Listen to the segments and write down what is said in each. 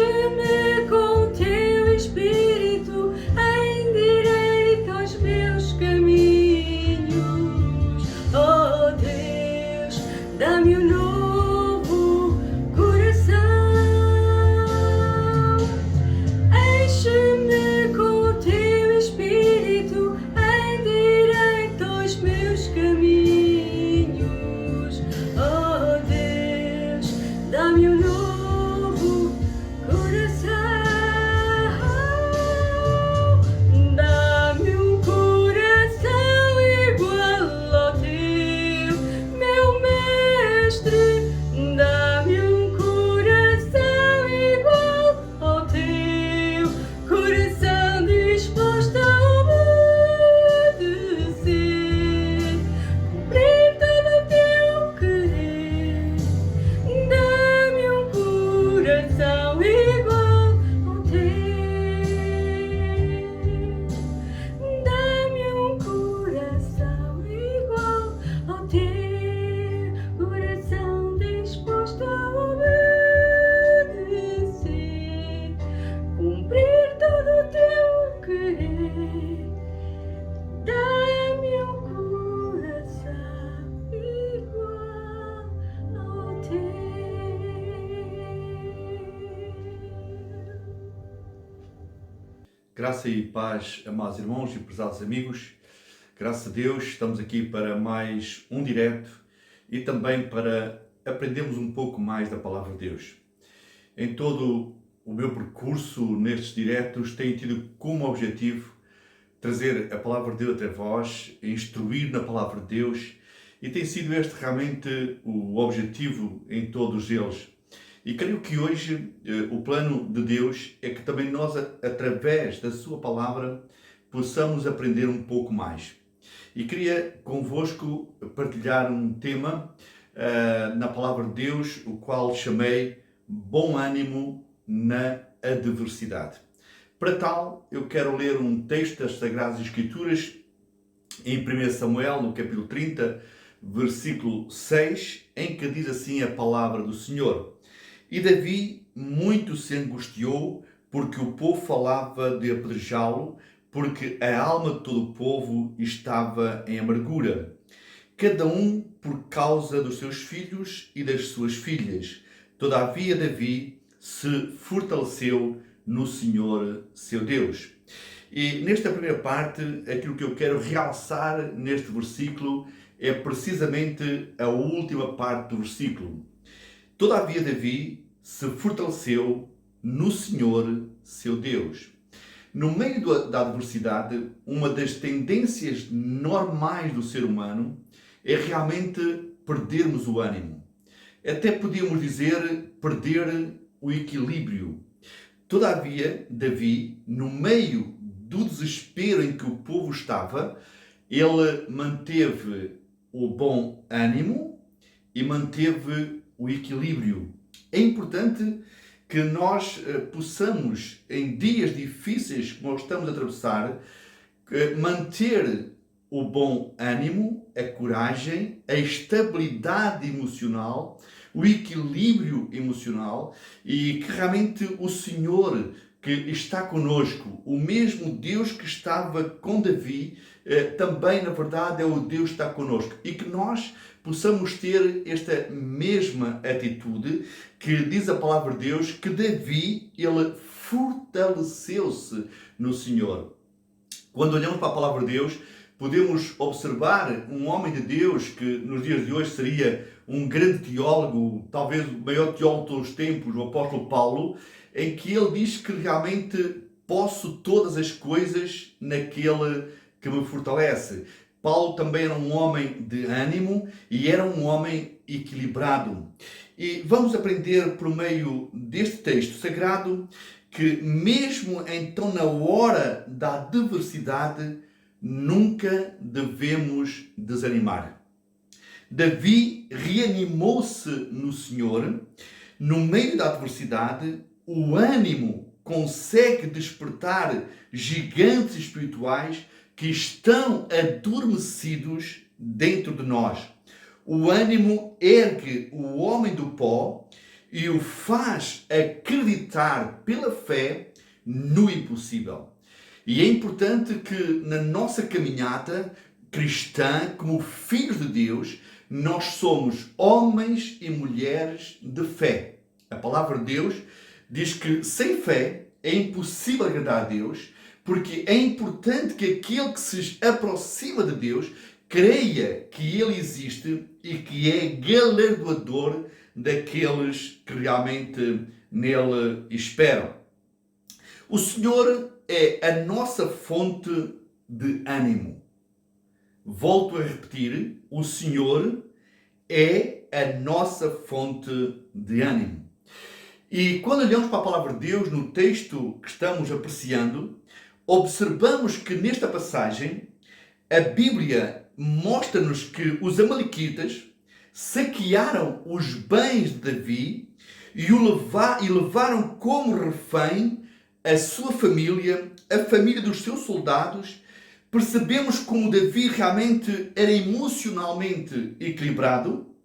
Enche-me com teu Espírito, endireita os meus caminhos. Oh Deus, dá-me um novo coração. Enche-me com teu Espírito, endireita os meus caminhos. Oh Deus, dá-me um novo coração. Dá-me um coração igual ao teu, meu mestre. Dá-me um coração igual ao teu, coração disposto a obedecer, cumprir todo o teu querer. Dá-me um coração igual ao teu. Dá-me um coração igual ao teu, coração disposto a obedecer, cumprir todo o teu querer. Dá-me um coração igual ao teu. Graça e paz, amados irmãos e prezados amigos. Graças a Deus, estamos aqui para mais um direto e também para aprendermos um pouco mais da Palavra de Deus. Em todo o meu percurso nestes diretos, tenho tido como objetivo trazer a Palavra de Deus até vós, instruir na Palavra de Deus, e tem sido este realmente o objetivo em todos eles. E creio que hoje o plano de Deus é que também nós, através da sua palavra, possamos aprender um pouco mais. E queria convosco partilhar um tema na palavra de Deus, o qual chamei Bom Ânimo na Adversidade. Para tal, eu quero ler um texto das Sagradas Escrituras em 1 Samuel, no capítulo 30, versículo 6, em que diz assim a palavra do Senhor: E Davi muito se angustiou, porque o povo falava de apedrejá-lo, porque a alma de todo o povo estava em amargura, cada um por causa dos seus filhos e das suas filhas. Todavia Davi se fortaleceu no Senhor seu Deus. E nesta primeira parte, aquilo que eu quero realçar neste versículo é precisamente a última parte do versículo. Todavia Davi se fortaleceu no Senhor seu Deus. No meio da adversidade, uma das tendências normais do ser humano é realmente perdermos o ânimo. Até podíamos dizer perder o equilíbrio. Todavia, Davi, no meio do desespero em que o povo estava, ele manteve o bom ânimo e manteve o equilíbrio. É importante que nós possamos, em dias difíceis que nós estamos a atravessar, manter o bom ânimo, a coragem, a estabilidade emocional, o equilíbrio emocional, e que realmente o Senhor que está conosco, o mesmo Deus que estava com Davi, também na verdade é o Deus que está conosco, e que nós possamos ter esta mesma atitude que diz a palavra de Deus, que Davi, ele fortaleceu-se no Senhor. Quando olhamos para a palavra de Deus, podemos observar um homem de Deus que nos dias de hoje seria um grande teólogo, talvez o maior teólogo de todos os tempos, o apóstolo Paulo, em que ele diz que realmente posso todas as coisas naquele que me fortalece. Paulo também era um homem de ânimo e era um homem equilibrado. E vamos aprender por meio deste texto sagrado que mesmo então na hora da adversidade nunca devemos desanimar. Davi reanimou-se no Senhor. No meio da adversidade, o ânimo consegue despertar gigantes espirituais que estão adormecidos dentro de nós. O ânimo ergue o homem do pó e o faz acreditar pela fé no impossível. E é importante que na nossa caminhada cristã, como filhos de Deus, nós somos homens e mulheres de fé. A palavra de Deus diz que sem fé é impossível agradar a Deus, porque é importante que aquele que se aproxima de Deus creia que Ele existe e que é galardoador daqueles que realmente nele esperam. O Senhor é a nossa fonte de ânimo. Volto a repetir, o Senhor é a nossa fonte de ânimo. E quando olhamos para a palavra de Deus no texto que estamos apreciando, observamos que nesta passagem a Bíblia mostra-nos que os amalequitas saquearam os bens de Davi e levaram como refém a sua família, a família dos seus soldados. Percebemos como Davi realmente era emocionalmente equilibrado,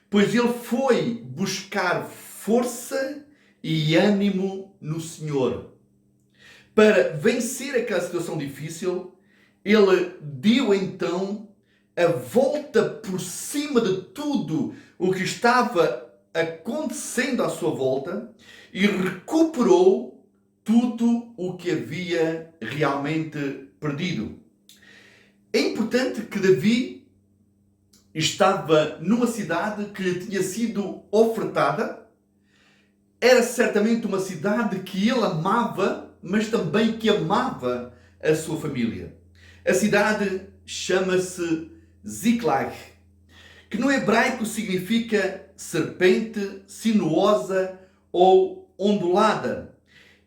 pois ele foi buscar força e ânimo no Senhor. Para vencer aquela situação difícil, ele deu então a volta por cima de tudo o que estava acontecendo à sua volta e recuperou tudo o que havia realmente perdido. É importante que Davi estava numa cidade que lhe tinha sido ofertada. Era certamente uma cidade que ele amava, mas também que amava a sua família. A cidade chama-se Ziklag, que no hebraico significa serpente, sinuosa ou ondulada.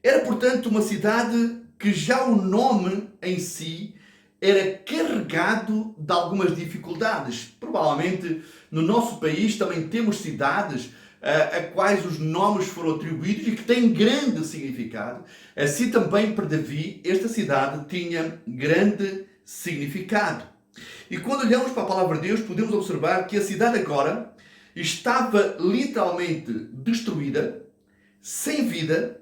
Era, portanto, uma cidade que já o nome em si era carregado de algumas dificuldades. Provavelmente no nosso país também temos cidades a quais os nomes foram atribuídos e que têm grande significado. Assim também para Davi, esta cidade tinha grande significado. E quando olhamos para a palavra de Deus, podemos observar que a cidade agora estava literalmente destruída, sem vida.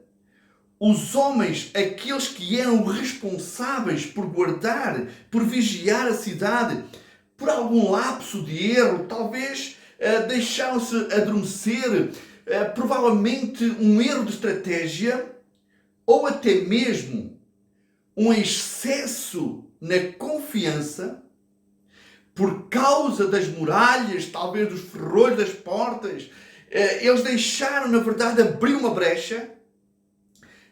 Os homens, aqueles que eram responsáveis por guardar, por vigiar a cidade, por algum lapso de erro, talvez deixaram-se adormecer, provavelmente um erro de estratégia, ou até mesmo um excesso na confiança, por causa das muralhas, talvez dos ferrolhos das portas, eles deixaram, na verdade, abrir uma brecha,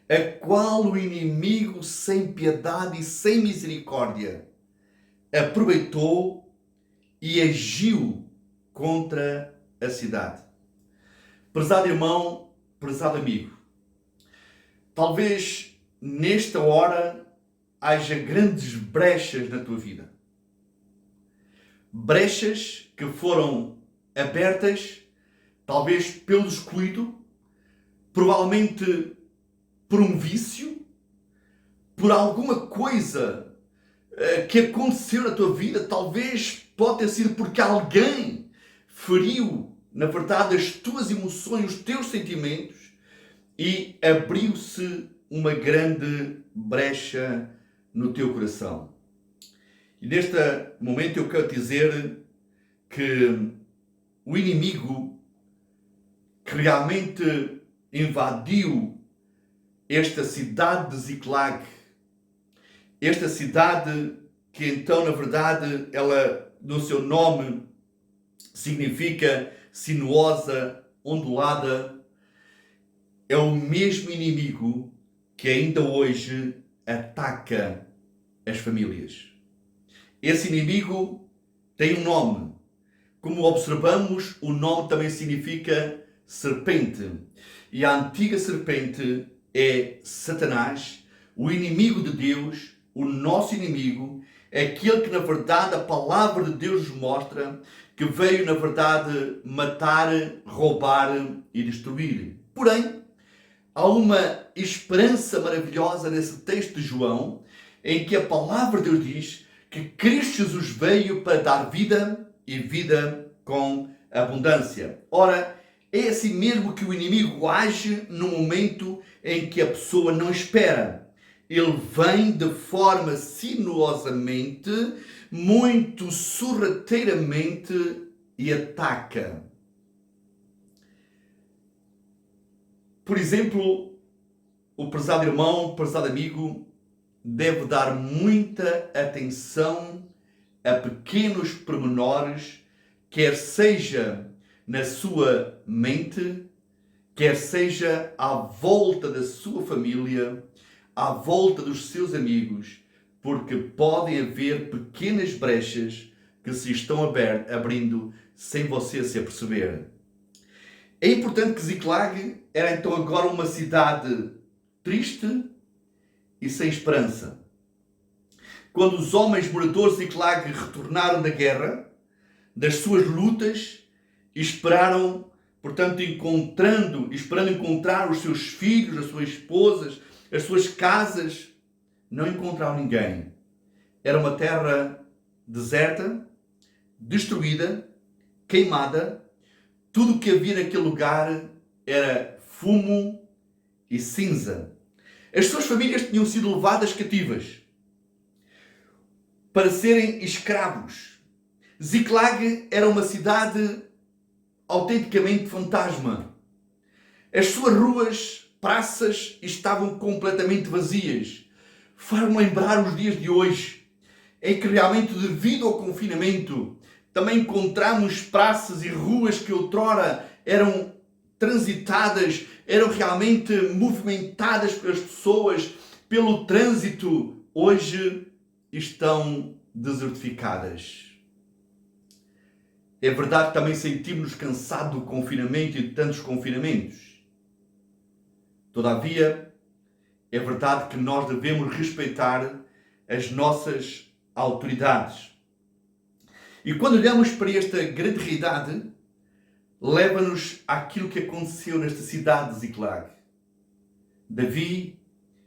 a qual o inimigo, sem piedade e sem misericórdia, aproveitou e agiu contra a cidade. Prezado irmão, prezado amigo, talvez nesta hora haja grandes brechas na tua vida. Brechas que foram abertas, talvez pelo descuido, provavelmente por um vício, por alguma coisa que aconteceu na tua vida. Talvez pode ter sido porque alguém feriu, na verdade, as tuas emoções, os teus sentimentos, e abriu-se uma grande brecha no teu coração. E neste momento eu quero dizer que o inimigo que realmente invadiu esta cidade de Ziklag, esta cidade que então, na verdade, ela, no seu nome, significa sinuosa, ondulada, é o mesmo inimigo que ainda hoje ataca as famílias. Esse inimigo tem um nome. Como observamos, o nome também significa serpente. E a antiga serpente é Satanás, o inimigo de Deus, o nosso inimigo, é aquele que, na verdade, a palavra de Deus nos mostra que veio, na verdade, matar, roubar e destruir. Porém, há uma esperança maravilhosa nesse texto de João, em que a palavra de Deus diz que Cristo Jesus veio para dar vida e vida com abundância. Ora, É assim mesmo que o inimigo age no momento em que a pessoa não espera. Ele vem de forma sinuosamente, muito sorrateiramente e ataca. Por exemplo, o prezado irmão, o prezado amigo, deve dar muita atenção a pequenos pormenores, quer seja na sua mente, quer seja à volta da sua família, à volta dos seus amigos, porque podem haver pequenas brechas que se estão abrindo sem você se aperceber. É importante que Ziklag era então agora uma cidade triste e sem esperança. Quando os homens moradores de Ziklag retornaram da guerra, das suas lutas, e esperaram, portanto, esperando encontrar os seus filhos, as suas esposas, as suas casas, não encontraram ninguém. Era uma terra deserta, destruída, queimada. Tudo o que havia naquele lugar era fumo e cinza. As suas famílias tinham sido levadas cativas para serem escravos. Ziklag era uma cidade autenticamente fantasma. As suas ruas, praças estavam completamente vazias. Faz-me lembrar os dias de hoje, em que realmente, devido ao confinamento, também encontramos praças e ruas que outrora eram transitadas, eram realmente movimentadas pelas pessoas, pelo trânsito, hoje estão desertificadas. É verdade que também sentimos-nos cansados do confinamento e de tantos confinamentos. Todavia, é verdade que nós devemos respeitar as nossas autoridades. E quando olhamos para esta grande realidade, leva-nos àquilo que aconteceu nesta cidade de Ziklag. Davi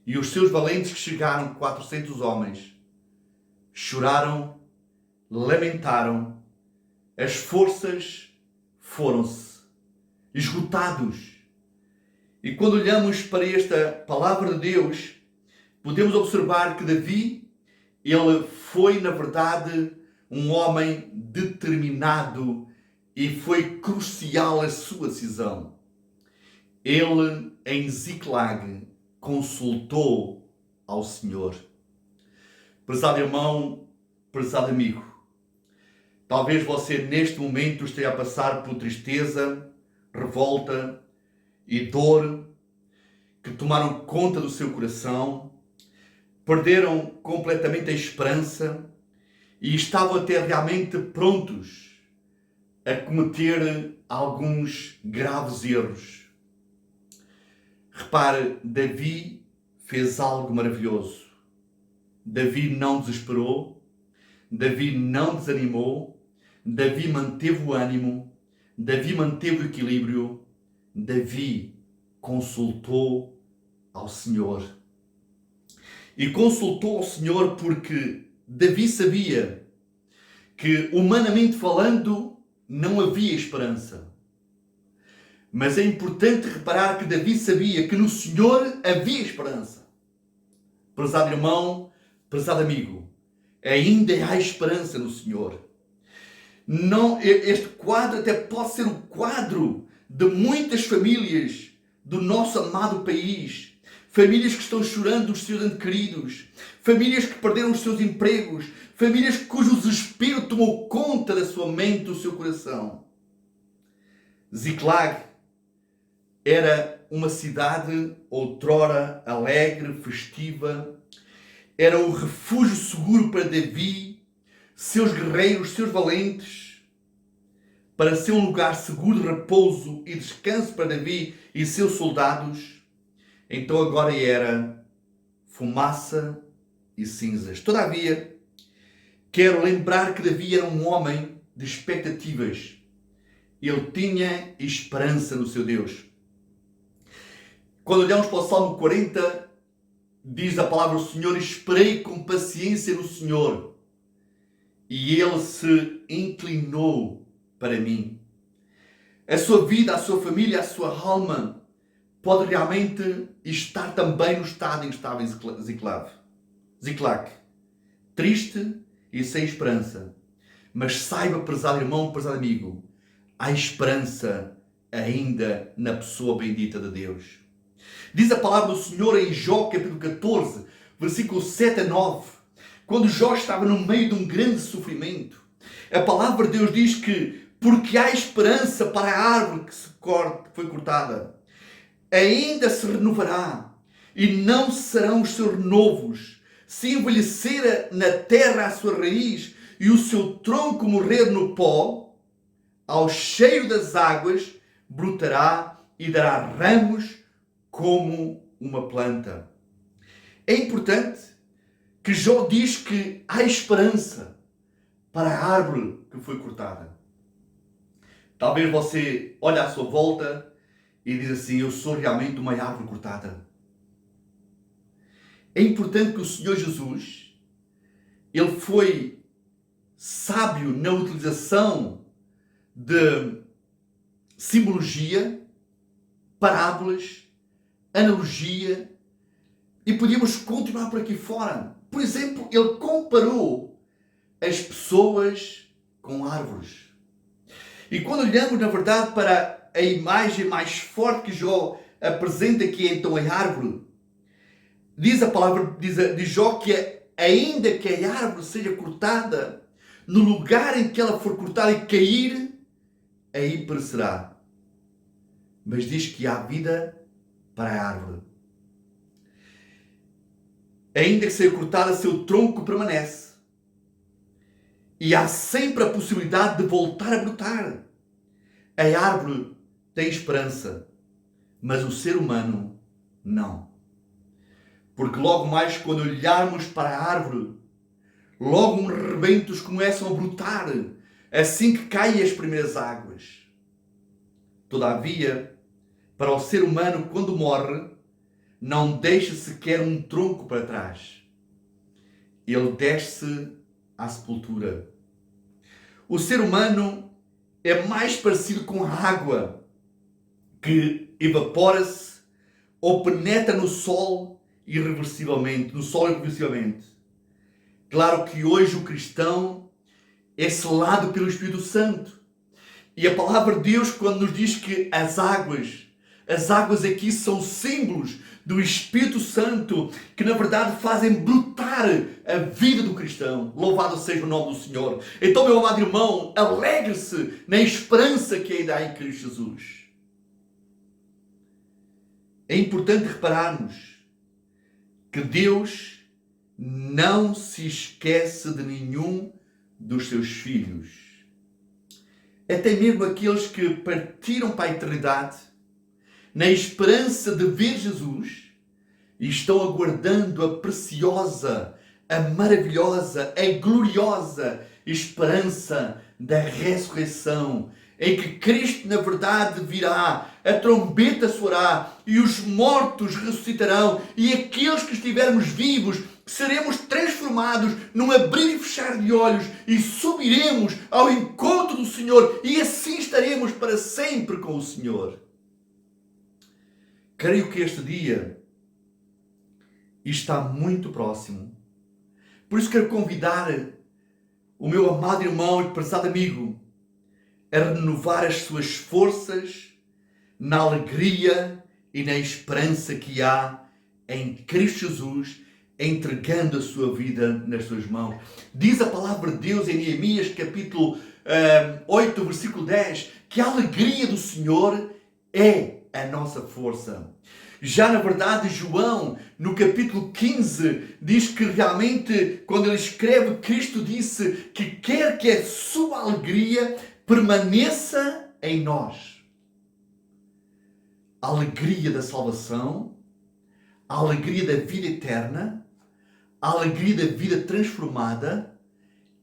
e os seus valentes que chegaram, 400 homens, choraram, lamentaram, as forças foram-se, esgotados. E quando olhamos para esta palavra de Deus, podemos observar que Davi, ele foi, na verdade, um homem determinado e foi crucial a sua decisão. Ele, em Ziklag, consultou ao Senhor. Prezado irmão, prezado amigo, talvez você neste momento esteja a passar por tristeza, revolta e dor que tomaram conta do seu coração, perderam completamente a esperança e estavam até realmente prontos a cometer alguns graves erros. Repare, Davi fez algo maravilhoso. Davi não desesperou, Davi não desanimou, Davi manteve o ânimo, Davi manteve o equilíbrio, Davi consultou ao Senhor. E consultou ao Senhor porque Davi sabia que, humanamente falando, não havia esperança. Mas é importante reparar que Davi sabia que no Senhor havia esperança. Prezado irmão, prezado amigo, ainda há esperança no Senhor. Não, este quadro até pode ser o quadro de muitas famílias do nosso amado país. Famílias que estão chorando os seus entes queridos. Famílias que perderam os seus empregos. Famílias cujo desespero tomou conta da sua mente, do seu coração. Ziklag era uma cidade outrora alegre, festiva. Era o refúgio seguro para Davi, seus guerreiros, seus valentes, para ser um lugar seguro de repouso e descanso para Davi e seus soldados. Então agora era fumaça e cinzas. Todavia, quero lembrar que Davi era um homem de expectativas. Ele tinha esperança no seu Deus. Quando olhamos para o Salmo 40, diz a palavra do Senhor: esperei com paciência no Senhor, e Ele se inclinou para mim. a sua vida, a sua família, a sua alma pode realmente estar também no estado em que estava Ziklag, triste e sem esperança. Mas saiba, prezado irmão, prezado amigo, há esperança ainda na pessoa bendita de Deus. Diz a palavra do Senhor em Jó, capítulo 14, versículo 7 a 9, quando Jó estava no meio de um grande sofrimento. A palavra de Deus diz que, porque há esperança para a árvore que foi cortada, ainda se renovará, e não serão os seus renovos. Se envelhecer na terra a sua raiz, e o seu tronco morrer no pó, ao cheio das águas brotará e dará ramos como uma planta. É importante que Jó diz que há esperança para a árvore que foi cortada. Talvez você olhe à sua volta e diz assim: eu sou realmente uma árvore cortada. É importante que o Senhor Jesus, Ele foi sábio na utilização de simbologia, parábolas, analogia, e podíamos continuar por aqui fora. Por exemplo, ele comparou as pessoas com árvores. E quando olhamos, na verdade, para a imagem mais forte que Jó apresenta aqui, então, a árvore, diz a palavra de Jó que ainda que a árvore seja cortada, no lugar em que ela for cortada e cair, aí perecerá. Mas diz que há vida para a árvore. Ainda que seja cortada, seu tronco permanece. E há sempre a possibilidade de voltar a brotar. A árvore tem esperança, mas o ser humano não. Porque logo mais, quando olharmos para a árvore, logo uns rebentos começam a brotar, assim que caem as primeiras águas. Todavia, para o ser humano, quando morre, não deixa sequer um tronco para trás. Ele desce à sepultura. O ser humano é mais parecido com a água, que evapora-se ou penetra no solo irreversivelmente. Claro que hoje o cristão é selado pelo Espírito Santo. E a palavra de Deus, quando nos diz que as águas aqui são símbolos do Espírito Santo, que na verdade fazem brotar a vida do cristão. Louvado seja o nome do Senhor. Então, meu amado irmão, alegre-se na esperança que ainda há em Cristo Jesus. É importante repararmos que Deus não se esquece de nenhum dos seus filhos. Até mesmo aqueles que partiram para a eternidade, na esperança de ver Jesus, e estão aguardando a preciosa, a maravilhosa, a gloriosa esperança da ressurreição, em que Cristo, na verdade, virá, a trombeta soará, e os mortos ressuscitarão, e aqueles que estivermos vivos seremos transformados num abrir e fechar de olhos, e subiremos ao encontro do Senhor, e assim estaremos para sempre com o Senhor. Creio que este dia está muito próximo. Por isso quero convidar o meu amado irmão e prezado amigo a renovar as suas forças na alegria e na esperança que há em Cristo Jesus, entregando a sua vida nas suas mãos. Diz a palavra de Deus em Neemias capítulo 8, versículo 10, que a alegria do Senhor é a nossa força. Já na verdade, João, no capítulo 15, diz que realmente, quando ele escreve, Cristo disse que quer que a sua alegria permaneça em nós. A alegria da salvação, a alegria da vida eterna, a alegria da vida transformada,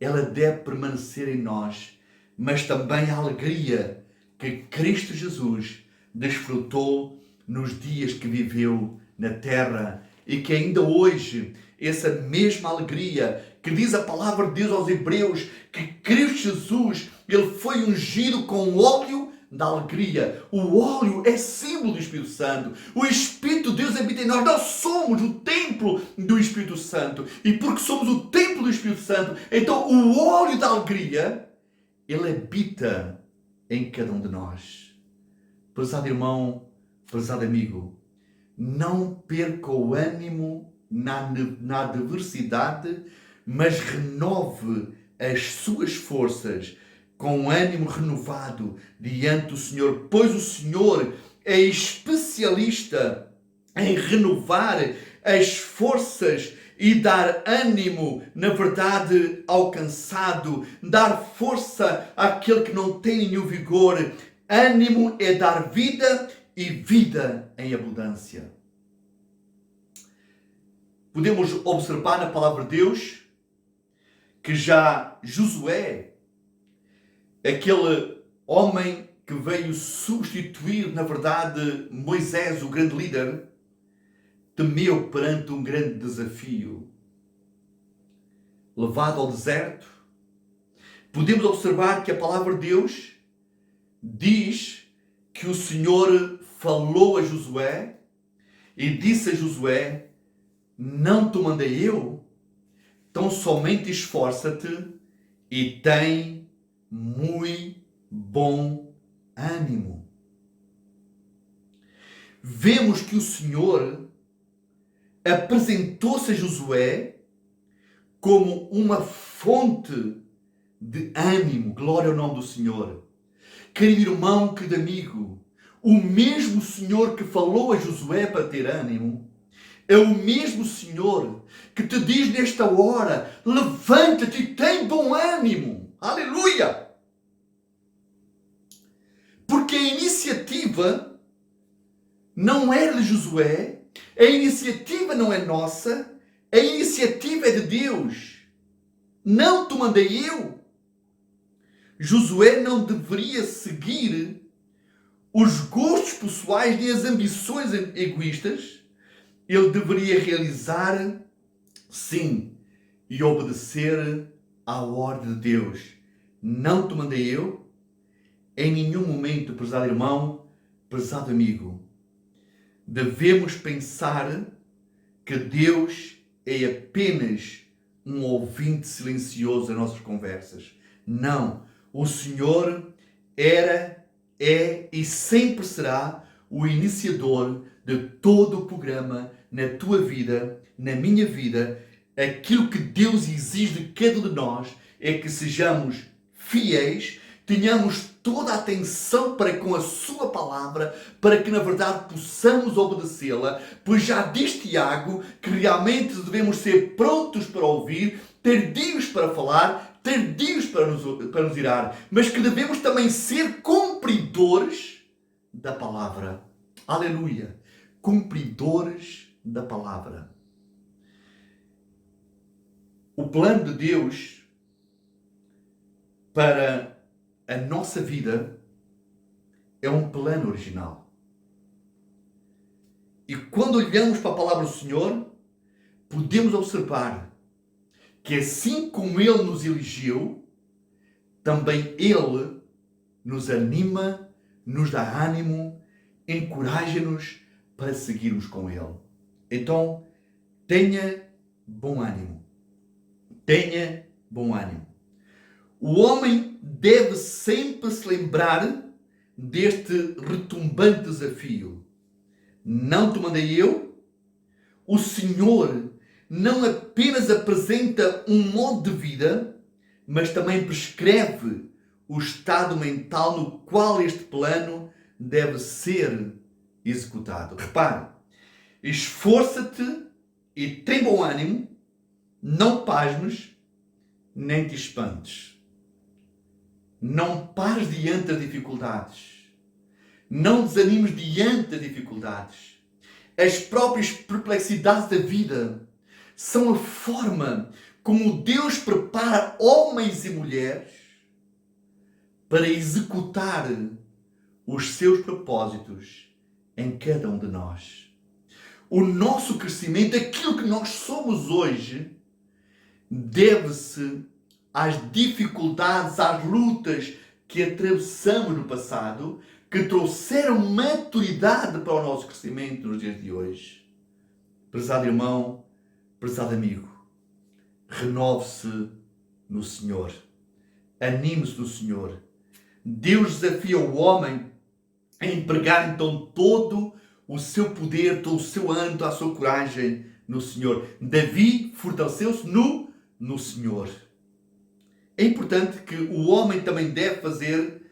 ela deve permanecer em nós, mas também a alegria que Cristo Jesus desfrutou nos dias que viveu na terra, e que ainda hoje essa mesma alegria que diz a palavra de Deus aos Hebreus, que Cristo Jesus, ele foi ungido com óleo da alegria. O óleo é símbolo do Espírito Santo. O Espírito de Deus habita em nós. Nós somos o templo do Espírito Santo. E porque somos o templo do Espírito Santo, então o óleo da alegria, ele habita em cada um de nós. Prezado irmão, prezado amigo, não perca o ânimo na adversidade, mas renove as suas forças com ânimo renovado diante do Senhor, pois o Senhor é especialista em renovar as forças e dar ânimo, na verdade, ao cansado, dar força àquele que não tem nenhum vigor. Ânimo é dar vida e vida em abundância. Podemos observar na palavra de Deus que já Josué, aquele homem que veio substituir, na verdade, Moisés, o grande líder, temeu perante um grande desafio. Levado ao deserto, podemos observar que a palavra de Deus diz que o Senhor falou a Josué e disse a Josué: não te mandei eu? Então somente esforça-te e tem muito bom ânimo. Vemos que o Senhor apresentou-se a Josué como uma fonte de ânimo. Glória ao nome do Senhor. Querido irmão, querido amigo, o mesmo Senhor que falou a Josué para ter ânimo, é o mesmo Senhor que te diz nesta hora: levanta-te e tem bom ânimo. Aleluia! Porque a iniciativa não é de Josué, a iniciativa não é nossa, a iniciativa é de Deus. Não te mandei eu. Josué não deveria seguir os gostos pessoais nem as ambições egoístas. Ele deveria realizar, sim, e obedecer à ordem de Deus. Não te mandei eu. Em nenhum momento, prezado irmão, prezado amigo, devemos pensar que Deus é apenas um ouvinte silencioso das nossas conversas. Não. O Senhor era, é e sempre será o iniciador de todo o programa na tua vida, na minha vida. Aquilo que Deus exige de cada um de nós é que sejamos fiéis, tenhamos toda a atenção para com a sua palavra, para que na verdade possamos obedecê-la, pois já diz Tiago que realmente devemos ser prontos para ouvir, tardios para falar, tardios para nos irar, mas que devemos também ser cumpridores da palavra. Aleluia! Cumpridores da palavra. O plano de Deus para a nossa vida é um plano original. E quando olhamos para a palavra do Senhor, podemos observar que assim como Ele nos elegeu, também Ele nos anima, nos dá ânimo, encoraja-nos para seguirmos com Ele. Então, tenha bom ânimo. Tenha bom ânimo. O homem deve sempre se lembrar deste retumbante desafio. Não te mandei eu? O Senhor não apenas apresenta um modo de vida, mas também prescreve o estado mental no qual este plano deve ser executado. Repare, esforça-te e tem bom ânimo, não pasmes, nem te espantes. Não pares diante das dificuldades. Não desanimes diante das dificuldades. As próprias perplexidades da vida são a forma como Deus prepara homens e mulheres para executar os seus propósitos em cada um de nós. O nosso crescimento, aquilo que nós somos hoje, deve-se às dificuldades, às lutas que atravessamos no passado, que trouxeram maturidade para o nosso crescimento nos dias de hoje. Prezado irmão, prezado amigo, renove-se no Senhor. Anime-se no Senhor. Deus desafia o homem a empregar então todo o seu poder, todo o seu ânimo, a sua coragem no Senhor. Davi fortaleceu-se no Senhor. É importante que o homem também deve fazer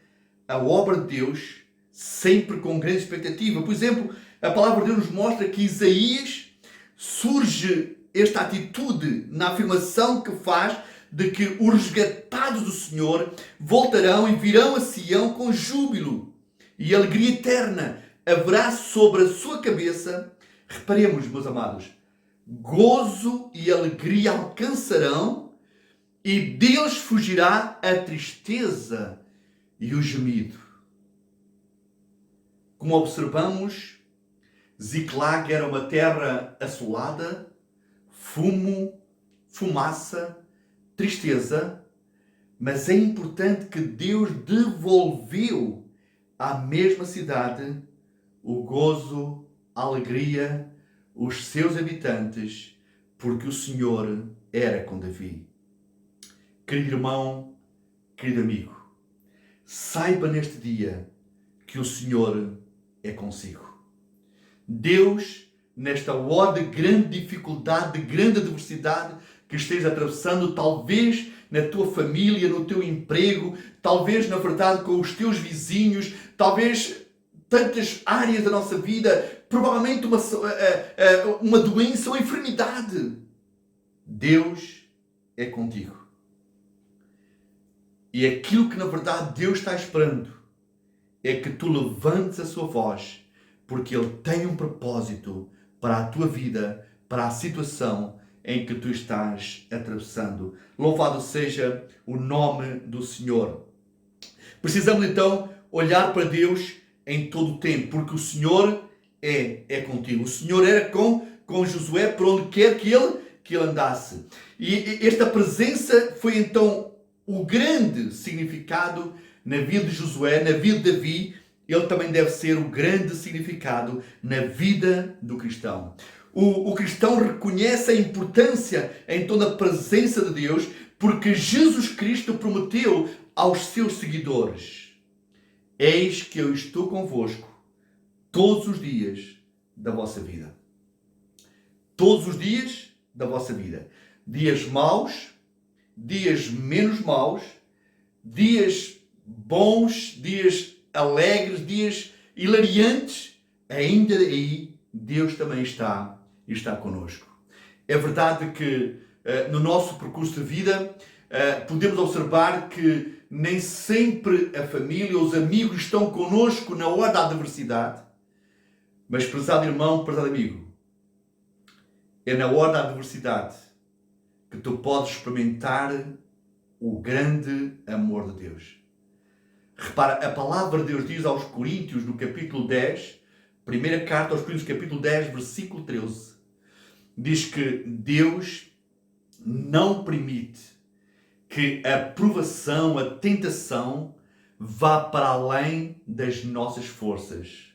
a obra de Deus sempre com grande expectativa. Por exemplo, a palavra de Deus nos mostra que Isaías surge esta atitude na afirmação que faz de que os resgatados do Senhor voltarão e virão a Sião com júbilo e alegria eterna haverá sobre a sua cabeça. Reparemos, meus amados, gozo e alegria alcançarão e deles fugirá a tristeza e o gemido. Como observamos, Ziclag era uma terra assolada, fumo, fumaça, tristeza, mas é importante que Deus devolveu à mesma cidade o gozo, a alegria, os seus habitantes, porque o Senhor era com Davi. Querido irmão, querido amigo, saiba neste dia que o Senhor é consigo. Deus, nesta hora de grande dificuldade, de grande adversidade que esteja atravessando, talvez na tua família, no teu emprego, talvez, na verdade, com os teus vizinhos, talvez tantas áreas da nossa vida, provavelmente uma doença ou enfermidade. Deus é contigo. E aquilo que, na verdade, Deus está esperando é que tu levantes a sua voz, porque Ele tem um propósito para a tua vida, para a situação em que tu estás atravessando. Louvado seja o nome do Senhor. Precisamos então olhar para Deus em todo o tempo, porque o Senhor é contigo. O Senhor era com Josué por onde quer que ele andasse. E esta presença foi então o grande significado na vida de Josué, na vida de Davi. Ele também deve ser o grande significado na vida do cristão. O cristão reconhece a importância então da presença de Deus, porque Jesus Cristo prometeu aos seus seguidores: eis que eu estou convosco todos os dias da vossa vida. Todos os dias da vossa vida. Dias maus, dias menos maus, dias bons, dias alegres, dias hilariantes, ainda aí Deus também está connosco. É verdade que no nosso percurso de vida podemos observar que nem sempre a família ou os amigos estão connosco na hora da adversidade, mas, prezado irmão, prezado amigo, é na hora da adversidade que tu podes experimentar o grande amor de Deus. Repara, a palavra de Deus diz aos Coríntios, no capítulo 10, primeira carta aos Coríntios, capítulo 10, versículo 13, diz que Deus não permite que a provação, a tentação, vá para além das nossas forças.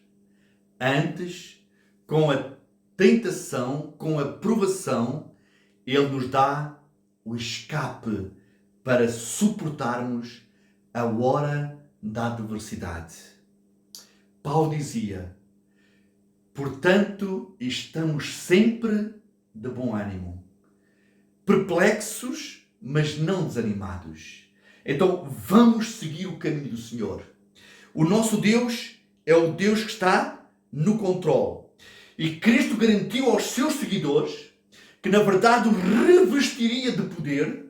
Antes, com a tentação, com a provação, Ele nos dá o escape para suportarmos a hora da adversidade. Paulo dizia: portanto, estamos sempre de bom ânimo, perplexos, mas não desanimados. Então, vamos seguir o caminho do Senhor. O nosso Deus é o Deus que está no controle. E Cristo garantiu aos seus seguidores que, na verdade, o revestiria de poder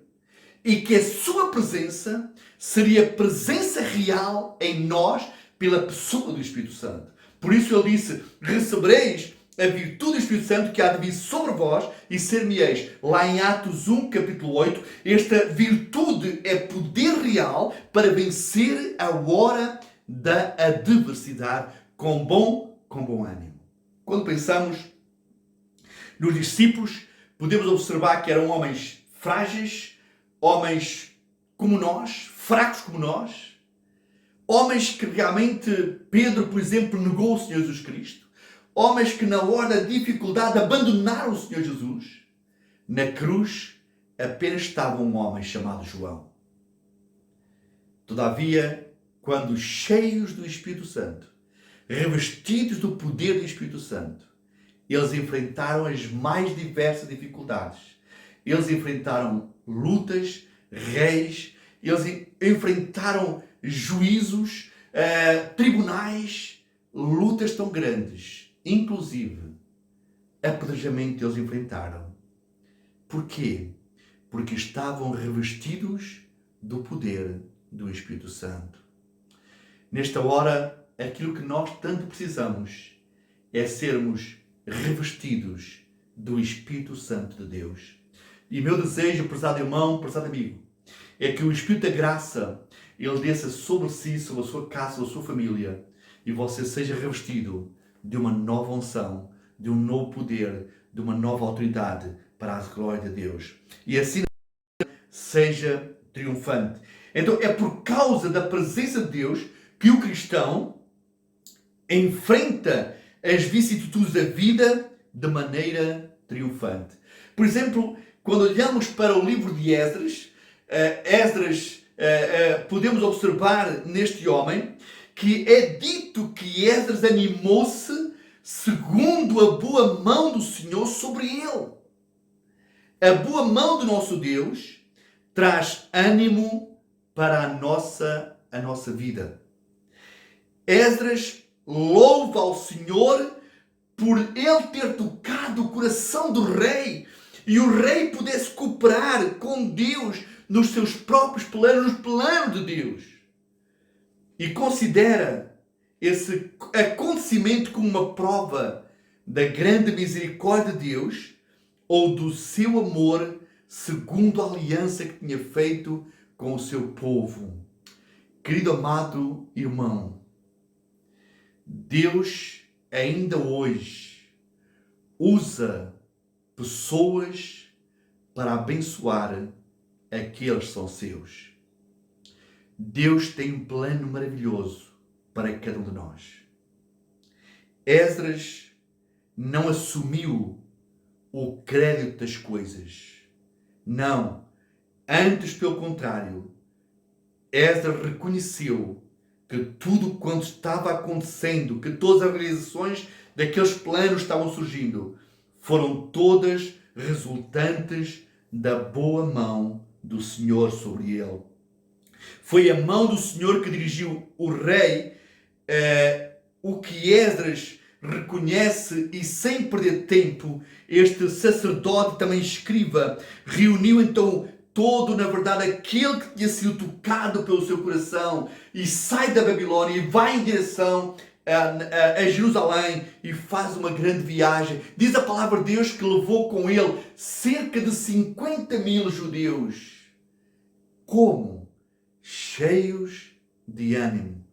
e que a sua presença seria presença real em nós pela pessoa do Espírito Santo. Por isso ele disse: recebereis a virtude do Espírito Santo que há de vir sobre vós e ser-me-eis. Lá em Atos 1, capítulo 8, esta virtude é poder real para vencer a hora da adversidade com bom ânimo. Quando pensamos nos discípulos, podemos observar que eram homens frágeis, homens como nós, fracos como nós, Homens que realmente, Pedro, por exemplo, negou o Senhor Jesus Cristo. Homens que na hora da dificuldade abandonaram o Senhor Jesus. Na cruz apenas estava um homem chamado João. Todavia, quando cheios do Espírito Santo, revestidos do poder do Espírito Santo, eles enfrentaram as mais diversas dificuldades. Eles enfrentaram lutas, reis, eles enfrentaram juízos, tribunais, lutas tão grandes. Inclusive, apedrejamento eles enfrentaram. Porquê? Porque estavam revestidos do poder do Espírito Santo. Nesta hora, aquilo que nós tanto precisamos é sermos revestidos do Espírito Santo de Deus. E meu desejo, prezado irmão, prezado amigo, é que o Espírito da Graça, ele desça sobre si, sobre a sua casa, sobre a sua família, e você seja revestido de uma nova unção, de um novo poder, de uma nova autoridade para a glória de Deus. E assim seja triunfante. Então é por causa da presença de Deus que o cristão enfrenta as vicissitudes da vida de maneira triunfante. Por exemplo, quando olhamos para o livro de Esdras, podemos observar neste homem que é dito que Esdras animou-se segundo a boa mão do Senhor sobre ele. A boa mão do nosso Deus traz ânimo para a nossa vida. Esdras louva ao Senhor por ele ter tocado o coração do rei e o rei pudesse cooperar com Deus nos seus próprios planos, nos planos de Deus. E considera esse acontecimento como uma prova da grande misericórdia de Deus ou do seu amor segundo a aliança que tinha feito com o seu povo. Querido amado irmão, Deus ainda hoje usa pessoas para abençoar aqueles que são seus. Deus tem um plano maravilhoso para cada um de nós. Esdras não assumiu o crédito das coisas. Não. Antes, pelo contrário, Esdras reconheceu que tudo quanto estava acontecendo, que todas as realizações daqueles planos estavam surgindo, foram todas resultantes da boa mão do Senhor sobre ele. Foi a mão do Senhor que dirigiu o rei, o que Esdras reconhece, e sem perder tempo, este sacerdote, também escriba, reuniu então todo, na verdade, aquele que tinha sido tocado pelo seu coração e sai da Babilônia e vai em direção a Jerusalém e faz uma grande viagem. Diz a palavra de Deus que levou com ele cerca de 50.000 judeus. Como? Cheios de ânimo.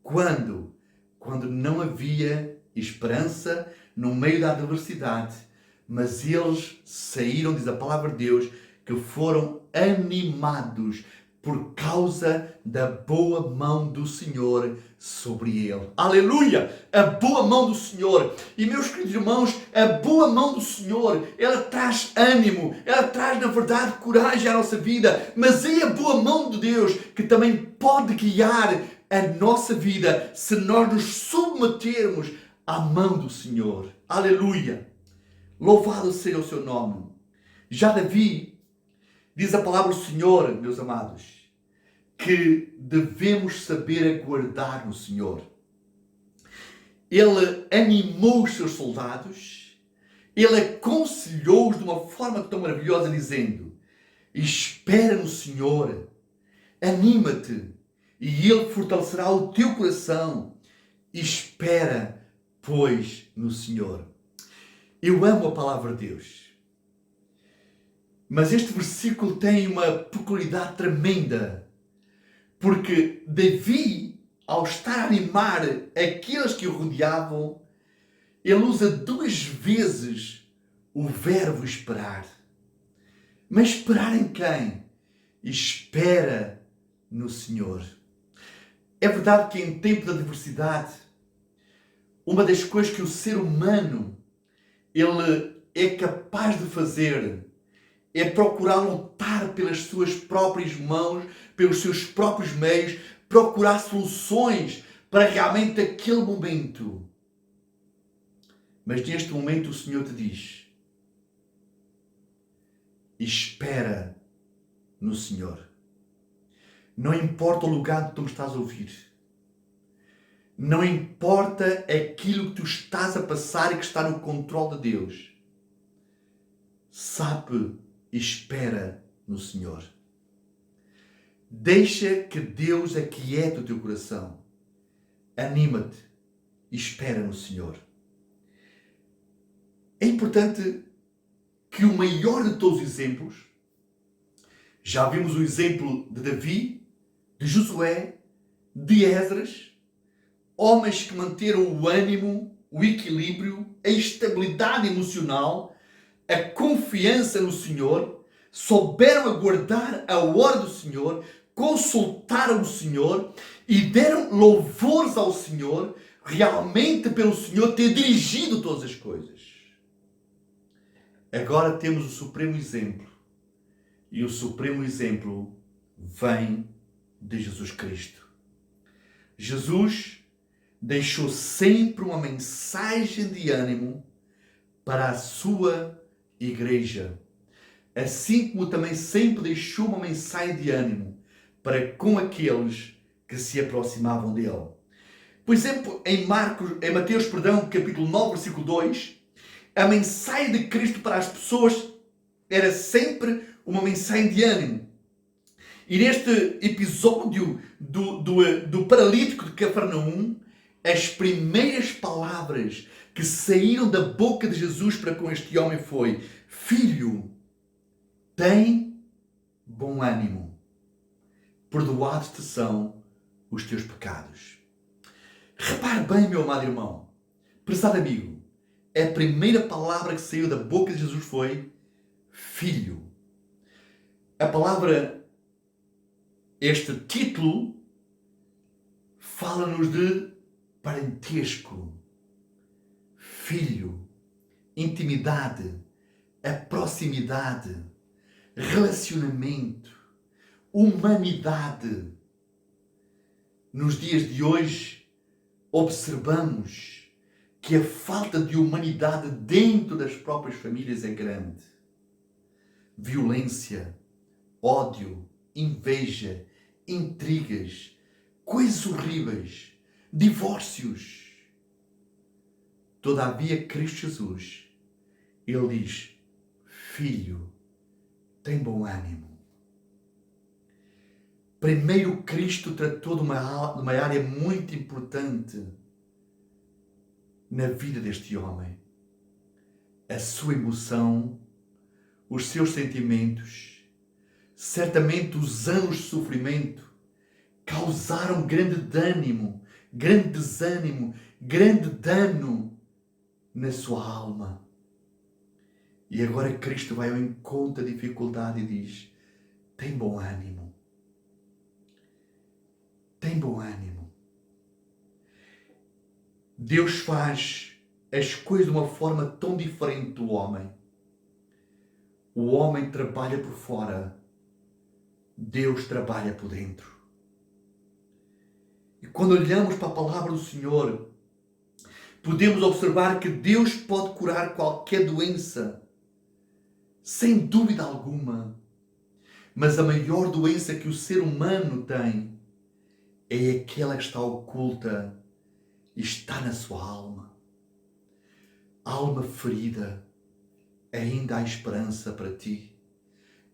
Quando? Quando não havia esperança no meio da adversidade, mas eles saíram, diz a palavra de Deus, que foram animados por causa da boa mão do Senhor sobre ele. Aleluia! A boa mão do Senhor. E meus queridos irmãos, a boa mão do Senhor, ela traz ânimo, ela traz, na verdade, coragem à nossa vida, mas é a boa mão de Deus que também pode guiar a nossa vida se nós nos submetermos à mão do Senhor. Aleluia! Louvado seja o seu nome. Já Davi, diz a palavra do Senhor, meus amados, que devemos saber aguardar no Senhor. Ele animou os seus soldados, ele aconselhou-os de uma forma tão maravilhosa, dizendo: espera no Senhor, anima-te, e ele fortalecerá o teu coração. Espera, pois, no Senhor. Eu amo a palavra de Deus. Mas este versículo tem uma peculiaridade tremenda, porque Davi, ao estar a animar aqueles que o rodeavam, ele usa 2 vezes o verbo esperar. Mas esperar em quem? Espera no Senhor. É verdade que em tempo de adversidade, uma das coisas que o ser humano ele é capaz de fazer é procurar lutar pelas suas próprias mãos, pelos seus próprios meios, procurar soluções para realmente aquele momento. Mas neste momento o Senhor te diz: espera no Senhor. Não importa o lugar que tu me estás a ouvir. Não importa aquilo que tu estás a passar e que está no controle de Deus. Sabe, espera no Senhor. Deixa que Deus aquiete o teu coração. Anima-te e espera no Senhor. É importante que o maior de todos os exemplos, já vimos o exemplo de Davi, de Josué, de Esdras, homens que manteram o ânimo, o equilíbrio, a estabilidade emocional, a confiança no Senhor, souberam aguardar a hora do Senhor, consultaram o Senhor e deram louvores ao Senhor, realmente pelo Senhor ter dirigido todas as coisas. Agora temos o supremo exemplo. E o supremo exemplo vem de Jesus Cristo. Jesus deixou sempre uma mensagem de ânimo para a sua igreja. Assim como também sempre deixou uma mensagem de ânimo para com aqueles que se aproximavam dele. Por exemplo, em Mateus, capítulo 9, versículo 2, a mensagem de Cristo para as pessoas era sempre uma mensagem de ânimo. E neste episódio do paralítico de Cafarnaum, as primeiras palavras que saíram da boca de Jesus para com este homem foi: filho, tem bom ânimo, perdoados te são os teus pecados. Repare bem, meu amado irmão, prezado amigo, a primeira palavra que saiu da boca de Jesus foi filho. A palavra, este título, fala-nos de parentesco, filho, intimidade, a proximidade, relacionamento, humanidade. Nos dias de hoje, observamos que a falta de humanidade dentro das próprias famílias é grande. Violência, ódio, inveja, intrigas, coisas horríveis, divórcios. Todavia, Cristo Jesus, Ele diz: filho, tem bom ânimo. Primeiro, Cristo tratou de uma área muito importante na vida deste homem. A sua emoção, os seus sentimentos, certamente os anos de sofrimento causaram grande desânimo, grande dano na sua alma. E agora Cristo vai ao encontro da dificuldade e diz: tem bom ânimo. Tem bom ânimo. Deus faz as coisas de uma forma tão diferente do homem. O homem trabalha por fora, Deus trabalha por dentro. E quando olhamos para a palavra do Senhor, podemos observar que Deus pode curar qualquer doença, sem dúvida alguma. Mas a maior doença que o ser humano tem é aquela que está oculta e está na sua alma. Alma ferida, ainda há esperança para ti.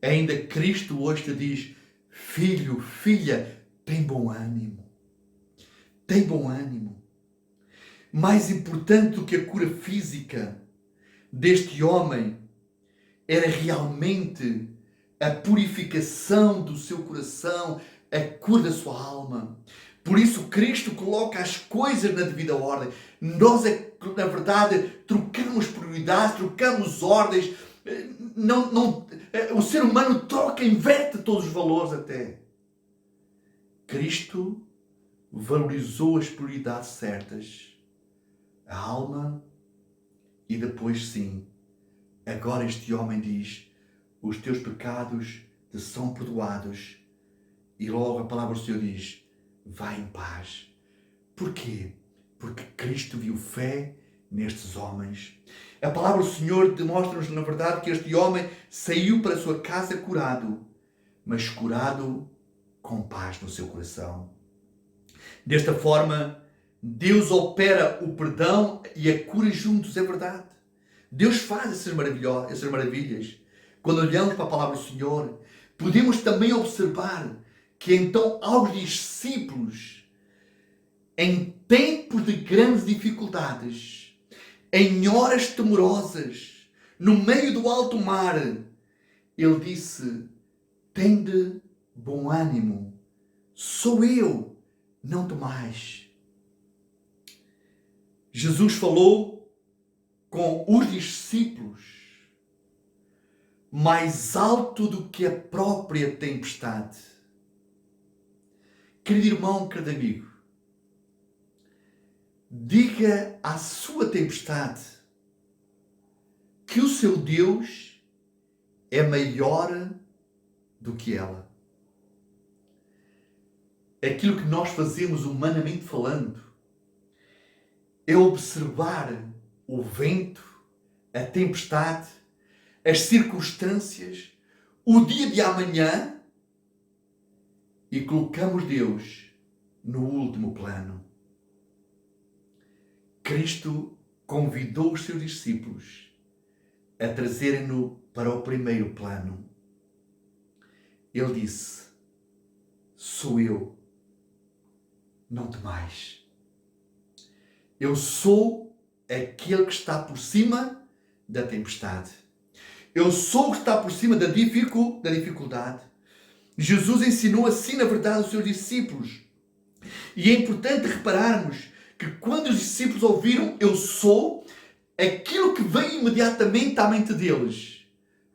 Ainda Cristo hoje te diz: filho, filha, tem bom ânimo. Tem bom ânimo. Mais importante do que a cura física deste homem era realmente a purificação do seu coração, a cura da sua alma. Por isso Cristo coloca as coisas na devida ordem. Nós, na verdade, trocamos prioridades, trocamos ordens. O ser humano troca, inverte todos os valores até. Cristo valorizou as prioridades certas, a alma, e depois sim, agora este homem diz, os teus pecados te são perdoados, e logo a palavra do Senhor diz, vai em paz. Porquê? Porque Cristo viu fé nestes homens. A palavra do Senhor demonstra-nos, na verdade, que este homem saiu para a sua casa curado, mas curado com paz no seu coração. Desta forma, Deus opera o perdão e a cura juntos, é verdade. Deus faz essas maravilhas. Quando olhamos para a palavra do Senhor, podemos também observar que então aos discípulos, em tempos de grandes dificuldades, em horas temorosas, no meio do alto mar, ele disse, tende bom ânimo, sou eu, não temais. Jesus falou com os discípulos mais alto do que a própria tempestade. Querido irmão, querido amigo, diga à sua tempestade que o seu Deus é maior do que ela. Aquilo que nós fazemos humanamente falando é observar o vento, a tempestade, as circunstâncias, o dia de amanhã e colocamos Deus no último plano. Cristo convidou os seus discípulos a trazerem-no para o primeiro plano. Ele disse, sou eu, não temais. Eu sou aquele que está por cima da tempestade. Eu sou o que está por cima da dificuldade. Jesus ensinou assim, na verdade, aos seus discípulos. E é importante repararmos que quando os discípulos ouviram eu sou, aquilo que veio imediatamente à mente deles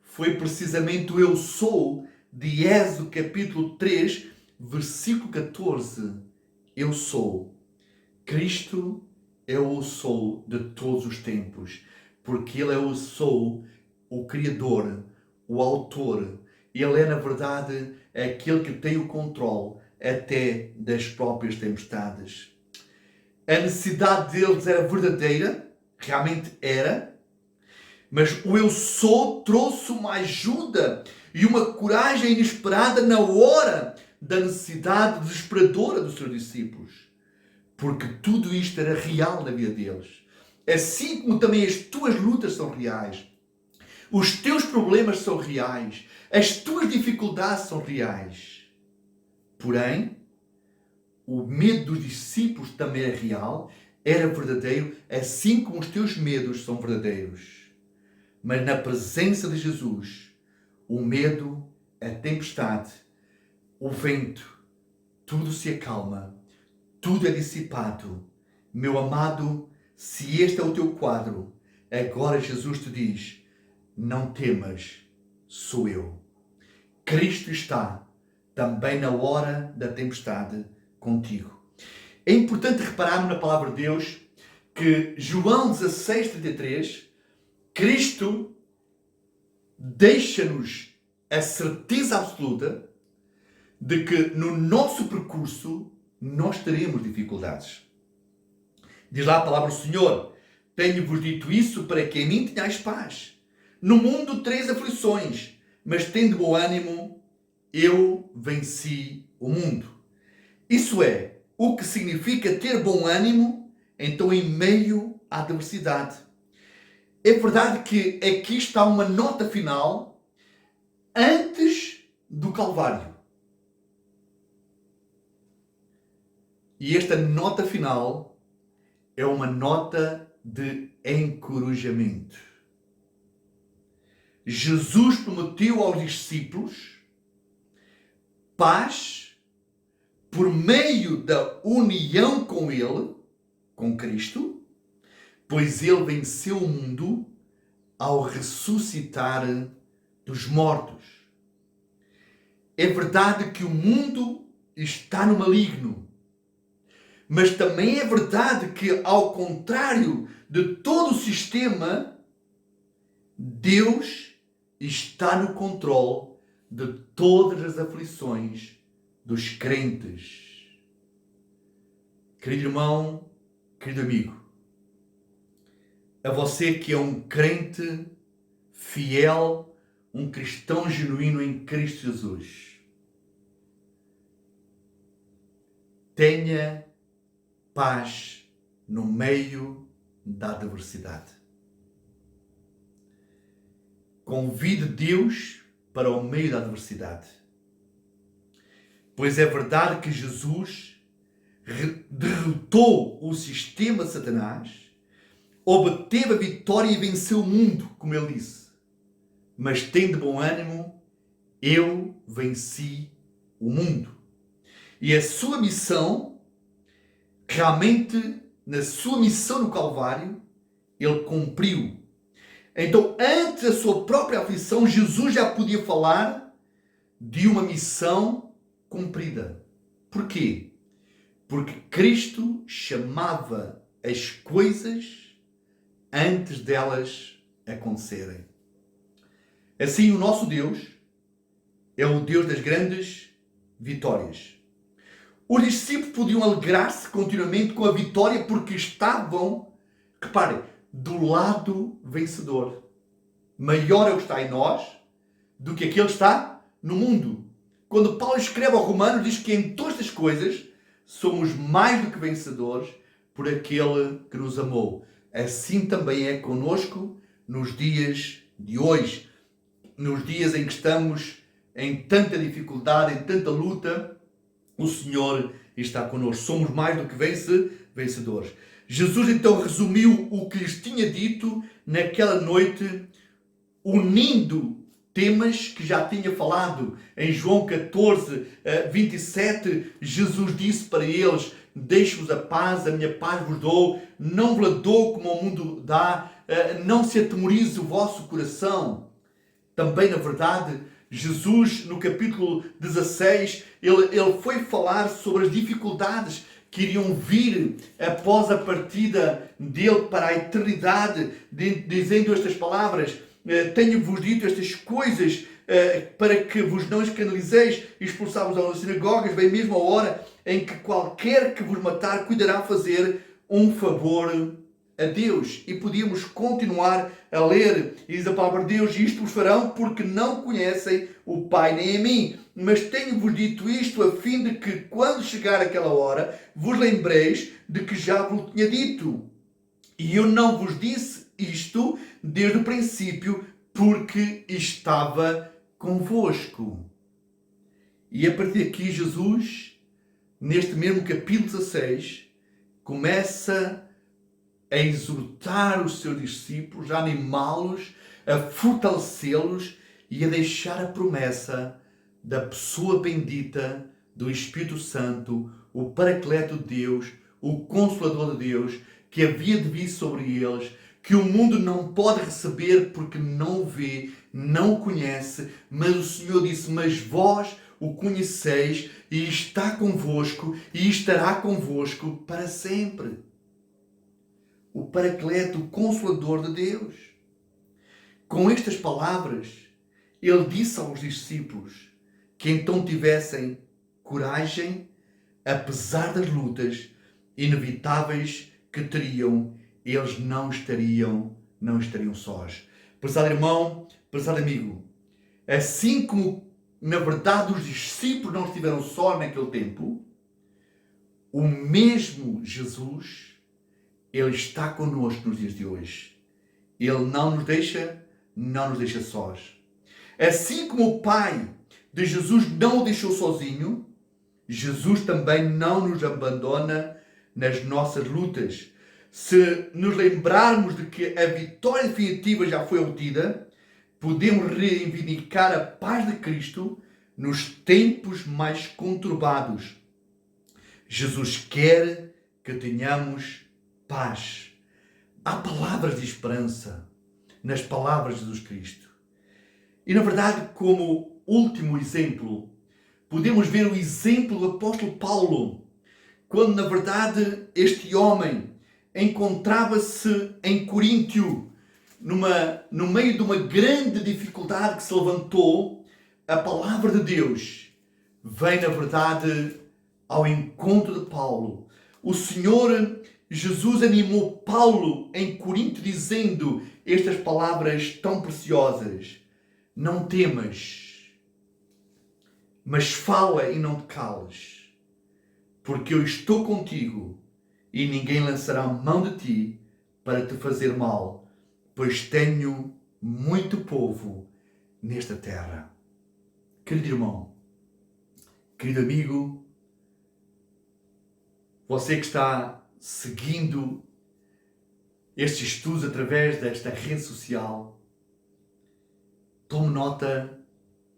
foi precisamente o eu sou de Êxodo capítulo 3, versículo 14. Eu sou. Cristo é o eu sou de todos os tempos, porque Ele é o eu sou, o Criador, o Autor. Ele é, na verdade, aquele que tem o controle até das próprias tempestades. A necessidade deles era verdadeira, realmente era, mas o eu sou trouxe uma ajuda e uma coragem inesperada na hora da necessidade desesperadora dos seus discípulos. Porque tudo isto era real na vida deles. Assim como também as tuas lutas são reais. Os teus problemas são reais. As tuas dificuldades são reais. Porém, o medo dos discípulos também era real, era verdadeiro, assim como os teus medos são verdadeiros. Mas na presença de Jesus, o medo, a tempestade, o vento, tudo se acalma, tudo é dissipado. Meu amado, se este é o teu quadro, agora Jesus te diz, não temas, sou eu. Cristo está também na hora da tempestade contigo. É importante repararmos na palavra de Deus que João 16:33, Cristo deixa-nos a certeza absoluta de que no nosso percurso nós teremos dificuldades. Diz lá a palavra do Senhor, tenho-vos dito isso para que em mim tenhais paz. No mundo tereis aflições, mas tende bom ânimo, eu venci o mundo. Isso é, o que significa ter bom ânimo, então em meio à adversidade. É verdade que aqui está uma nota final antes do Calvário. E esta nota final é uma nota de encorajamento. Jesus prometeu aos discípulos paz por meio da união com Ele, com Cristo, pois Ele venceu o mundo ao ressuscitar dos mortos. É verdade que o mundo está no maligno, Mas também é verdade que, ao contrário de todo o sistema, Deus está no controle de todas as aflições dos crentes. Querido irmão, querido amigo, a você que é um crente fiel, um cristão genuíno em Cristo Jesus, tenha paz no meio da adversidade. Convide Deus para o meio da adversidade. Pois é verdade que Jesus derrotou o sistema de Satanás, obteve a vitória e venceu o mundo, como ele disse. Mas tem de bom ânimo, eu venci o mundo. E a sua missão, realmente, na sua missão no Calvário, ele cumpriu. Então, antes da sua própria aflição, Jesus já podia falar de uma missão cumprida. Porquê? Porque Cristo chamava as coisas antes delas acontecerem. Assim, o nosso Deus é o Deus das grandes vitórias. Os discípulos podiam alegrar-se continuamente com a vitória porque estavam, reparem, do lado vencedor. Maior é o que está em nós do que aquele que está no mundo. Quando Paulo escreve ao Romanos, diz que em todas as coisas somos mais do que vencedores por aquele que nos amou. Assim também é conosco nos dias de hoje. Nos dias em que estamos em tanta dificuldade, em tanta luta, o Senhor está connosco. Somos mais do que vencedores. Jesus então resumiu o que lhes tinha dito naquela noite, unindo temas que já tinha falado. Em João 14, 27, Jesus disse para eles: deixo-vos a paz, a minha paz vos dou, não vos la dou como o mundo dá, não se atemorize o vosso coração. Também, na verdade, Jesus, no capítulo 16, ele foi falar sobre as dificuldades que iriam vir após a partida dele para a eternidade, dizendo estas palavras: tenho-vos dito estas coisas para que vos não escandalizeis e expulsar-vos das sinagogas, bem mesmo a hora em que qualquer que vos matar cuidará fazer um favor a Deus. E podíamos continuar a ler, e diz a palavra de Deus: isto vos farão porque não conhecem o Pai nem a mim. Mas tenho-vos dito isto a fim de que, quando chegar aquela hora, vos lembreis de que já vos tinha dito. E eu não vos disse isto desde o princípio, porque estava convosco. E a partir daqui, Jesus, neste mesmo capítulo 16, começa a exortar os seus discípulos, a animá-los, a fortalecê-los e a deixar a promessa da pessoa bendita do Espírito Santo, o Paracleto de Deus, o Consolador de Deus, que havia de vir sobre eles, que o mundo não pode receber porque não o vê, não o conhece, mas o Senhor disse: mas vós o conheceis e está convosco e estará convosco para sempre. O Paracleto, o Consolador de Deus. Com estas palavras, ele disse aos discípulos que então tivessem coragem, apesar das lutas inevitáveis que teriam, eles não estariam sós. Prezado irmão, prezado amigo, assim como na verdade os discípulos não estiveram só naquele tempo, o mesmo Jesus, ele está connosco nos dias de hoje. Ele não nos deixa sós. Assim como o Pai de Jesus não o deixou sozinho, Jesus também não nos abandona nas nossas lutas. Se nos lembrarmos de que a vitória definitiva já foi obtida, podemos reivindicar a paz de Cristo nos tempos mais conturbados. Jesus quer que tenhamos paz. Há palavras de esperança nas palavras de Jesus Cristo. E, na verdade, como último exemplo, podemos ver o exemplo do apóstolo Paulo, quando na verdade este homem encontrava-se em Coríntio, no meio de uma grande dificuldade que se levantou, a palavra de Deus vem na verdade ao encontro de Paulo. O Senhor Jesus animou Paulo em Coríntio dizendo estas palavras tão preciosas: não temas, mas fala e não te cales, porque eu estou contigo e ninguém lançará mão de ti para te fazer mal, pois tenho muito povo nesta terra. Querido irmão, querido amigo, você que está seguindo estes estudos através desta rede social, tome nota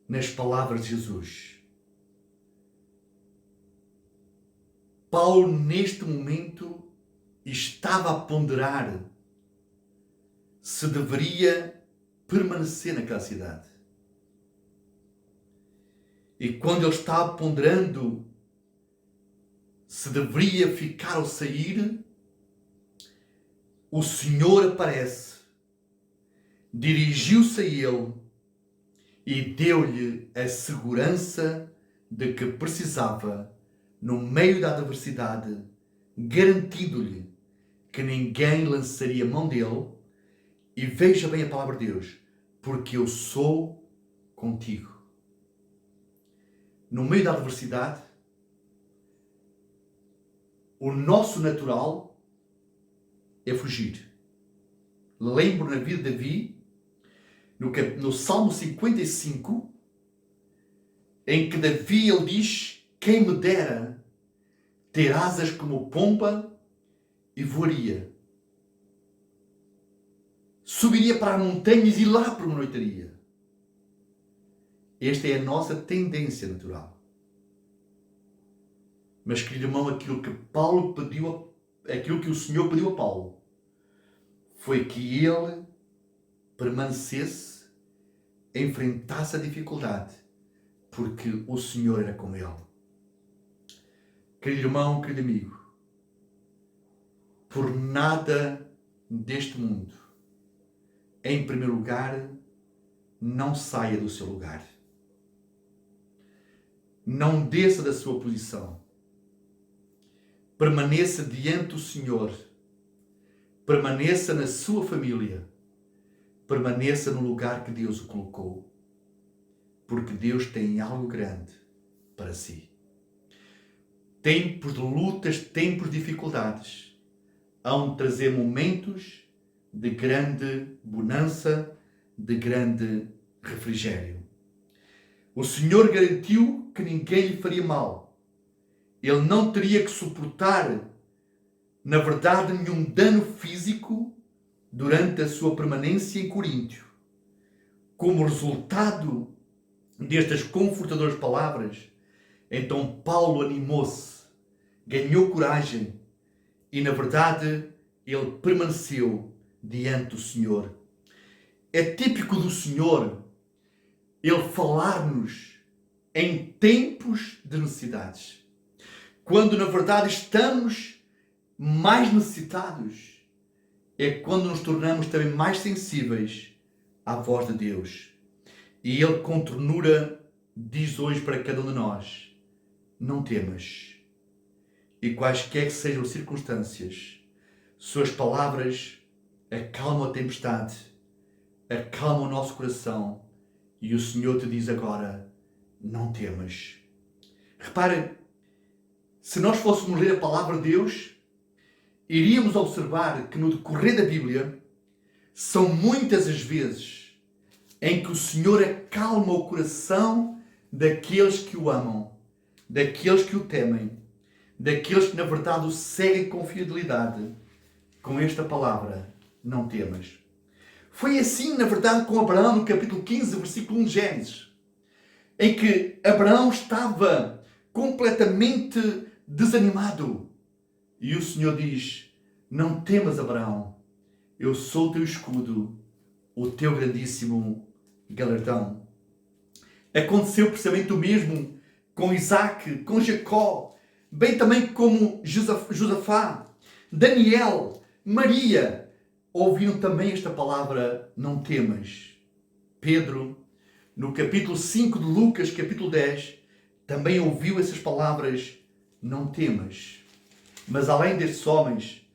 nas palavras de Jesus. Paulo, neste momento, estava a ponderar se deveria permanecer naquela cidade. E quando ele estava ponderando se deveria ficar ou sair, o Senhor aparece, dirigiu-se a ele e deu-lhe a segurança de que precisava no meio da adversidade, garantindo-lhe que ninguém lançaria mão dele. E veja bem a palavra de Deus: porque eu sou contigo. No meio da adversidade, o nosso natural é fugir. Lembro na vida de Davi, no Salmo 55, em que Davi ele diz: quem me dera ter asas como pomba e voaria. Subiria para as montanhas e lá pernoitaria. Esta é a nossa tendência natural. Mas, querido irmão, aquilo que o Senhor pediu a Paulo foi que ele permanecesse, enfrentasse a dificuldade, porque o Senhor era com ele. Querido irmão, querido amigo, por nada deste mundo, em primeiro lugar, não saia do seu lugar. Não desça da sua posição. Permaneça diante do Senhor. Permaneça na sua família. Permaneça no lugar que Deus o colocou. Porque Deus tem algo grande para si. Tempos de lutas, tempos de dificuldades, hão de trazer momentos de grande bonança, de grande refrigério. O Senhor garantiu que ninguém lhe faria mal. Ele não teria que suportar, na verdade, nenhum dano físico durante a sua permanência em Coríntio. Como resultado destas confortadoras palavras, então Paulo animou-se, ganhou coragem e, na verdade, ele permaneceu diante do Senhor. É típico do Senhor ele falar-nos em tempos de necessidades. Quando, na verdade, estamos mais necessitados, é quando nos tornamos também mais sensíveis à voz de Deus. E Ele, com ternura, diz hoje para cada um de nós: não temas. E quaisquer que sejam as circunstâncias, suas palavras acalmam a tempestade, acalmam o nosso coração. E o Senhor te diz agora: não temas. Reparem, se nós fôssemos ler a palavra de Deus, iríamos observar que no decorrer da Bíblia são muitas as vezes em que o Senhor acalma o coração daqueles que o amam, daqueles que o temem, daqueles que na verdade o seguem com fidelidade, com esta palavra: não temas. Foi assim, na verdade, com Abraão, no capítulo 15, versículo 1 de Gênesis, em que Abraão estava completamente desanimado. E o Senhor diz: não temas, Abraão, eu sou o teu escudo, o teu grandíssimo galardão. Aconteceu precisamente o mesmo com Isaac, com Jacó, bem também como Josafá, Daniel, Maria, ouviram também esta palavra, não temas. Pedro, no capítulo 5 de Lucas, capítulo 10, também ouviu essas palavras, não temas. Mas além destes homens,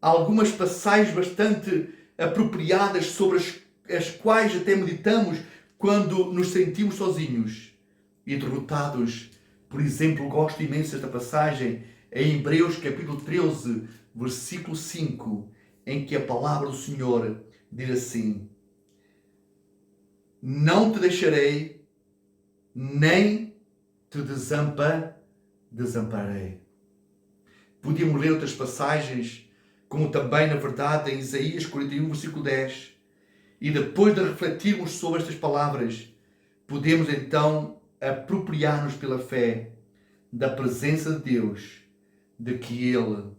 há algumas passagens bastante apropriadas sobre as quais até meditamos quando nos sentimos sozinhos e derrotados. Por exemplo, gosto imenso desta passagem em Hebreus capítulo 13, versículo 5, em que a palavra do Senhor diz assim: não te deixarei, nem te desampararei. Podíamos ler outras passagens, como também, na verdade, em Isaías 41, versículo 10. E depois de refletirmos sobre estas palavras, podemos então apropriar-nos pela fé da presença de Deus, de que Ele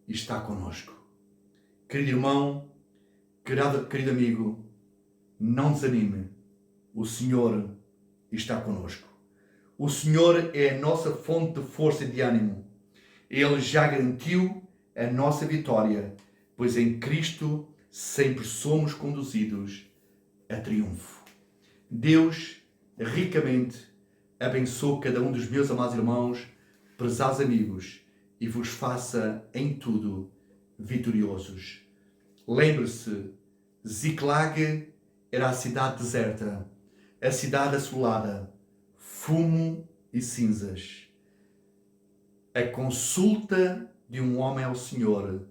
está conosco. Querido irmão, querido amigo, não desanime. O Senhor está conosco. O Senhor é a nossa fonte de força e de ânimo. Ele já garantiu a nossa vitória, pois em Cristo sempre somos conduzidos a triunfo. Deus ricamente abençoe cada um dos meus amados irmãos, prezados amigos, e vos faça em tudo vitoriosos. Lembre-se, Ziklag era a cidade deserta, a cidade assolada, fumo e cinzas. A consulta de um homem ao Senhor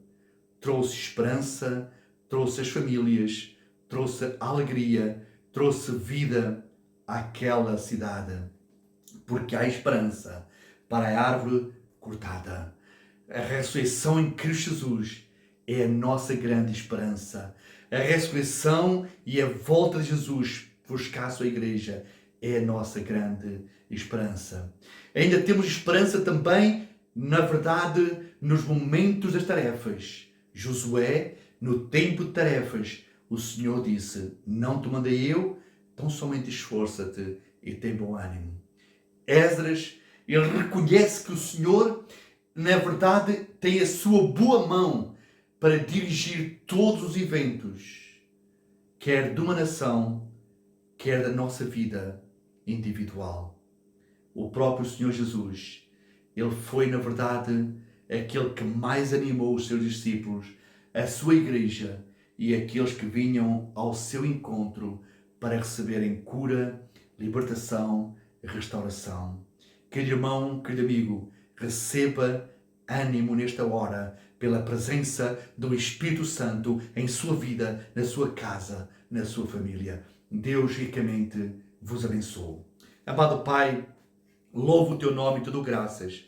trouxe esperança, trouxe as famílias, trouxe alegria, trouxe vida àquela cidade. Porque há esperança para a árvore cortada. A ressurreição em Cristo Jesus é a nossa grande esperança. A ressurreição e a volta de Jesus buscar a sua igreja é a nossa grande esperança. Ainda temos esperança também, na verdade, nos momentos das tarefas. Josué, no tempo de tarefas, o Senhor disse: não te mandei eu, tão somente esforça-te e tem bom ânimo. Esdras, ele reconhece que o Senhor, na verdade, tem a sua boa mão para dirigir todos os eventos, quer de uma nação, quer da nossa vida individual. O próprio Senhor Jesus, ele foi, na verdade, aquele que mais animou os seus discípulos, a sua igreja e aqueles que vinham ao seu encontro para receberem cura, libertação e restauração. Querido irmão, querido amigo, receba ânimo nesta hora pela presença do Espírito Santo em sua vida, na sua casa, na sua família. Deus ricamente vos abençoe. Amado Pai, louvo o teu nome e te dou graças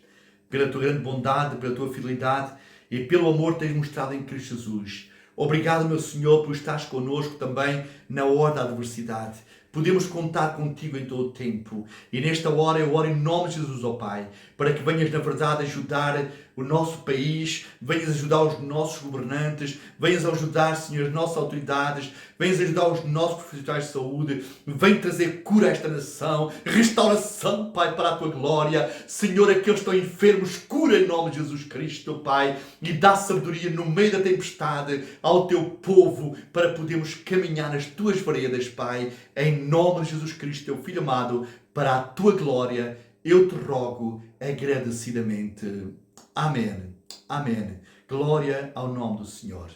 pela tua grande bondade, pela tua fidelidade e pelo amor que tens mostrado em Cristo Jesus. Obrigado, meu Senhor, por estares connosco também na hora da adversidade. Podemos contar contigo em todo o tempo. E nesta hora eu oro em nome de Jesus, ó Pai, para que venhas, na verdade, ajudar o nosso país, venhas ajudar os nossos governantes, venhas ajudar, Senhor, as nossas autoridades, venhas ajudar os nossos profissionais de saúde, vem trazer cura a esta nação, restauração, Pai, para a tua glória. Senhor, aqueles que estão enfermos, cura em nome de Jesus Cristo, Pai, e dá sabedoria no meio da tempestade ao teu povo para podermos caminhar nas tuas veredas, Pai, em nome de Jesus Cristo, teu Filho amado, para a tua glória, eu te rogo agradecidamente. Amém. Amém. Glória ao nome do Senhor.